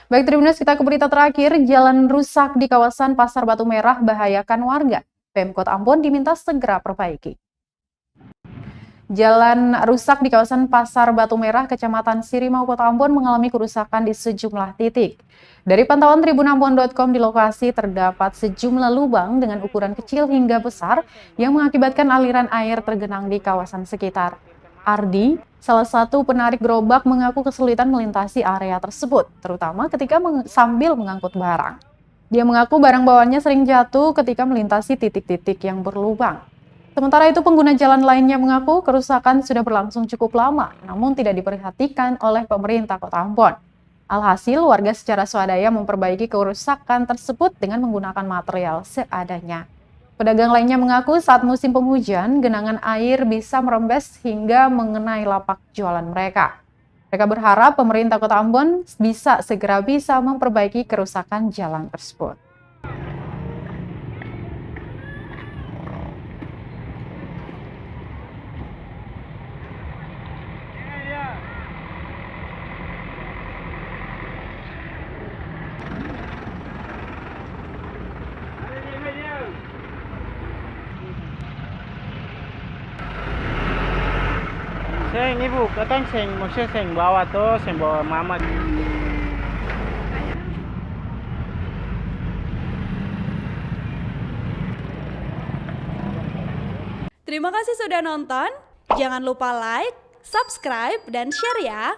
Baik, Tribuners, kita ke berita terakhir. Jalan rusak di kawasan Pasar Batu Merah bahayakan warga. Pemkot Ambon diminta segera perbaiki. Jalan rusak di kawasan Pasar Batu Merah, Kecamatan Sirimau, Kota Ambon mengalami kerusakan di sejumlah titik. Dari pantauan tribunambon.com, di lokasi terdapat sejumlah lubang dengan ukuran kecil hingga besar yang mengakibatkan aliran air tergenang di kawasan sekitar. Ardi, salah satu penarik gerobak, mengaku kesulitan melintasi area tersebut, terutama ketika sambil mengangkut barang. Dia mengaku barang bawaannya sering jatuh ketika melintasi titik-titik yang berlubang. Sementara itu, pengguna jalan lainnya mengaku kerusakan sudah berlangsung cukup lama, namun tidak diperhatikan oleh pemerintah Kota Ambon. Alhasil, warga secara swadaya memperbaiki kerusakan tersebut dengan menggunakan material seadanya. Pedagang lainnya mengaku saat musim penghujan, genangan air bisa merembes hingga mengenai lapak jualan mereka. Mereka berharap pemerintah Kota Ambon bisa memperbaiki kerusakan jalan tersebut. Seng ibu, katanya seng, maksudnya seng bawa tuh, seng bawa mama. Terima kasih sudah nonton. Jangan lupa like, subscribe, dan share ya.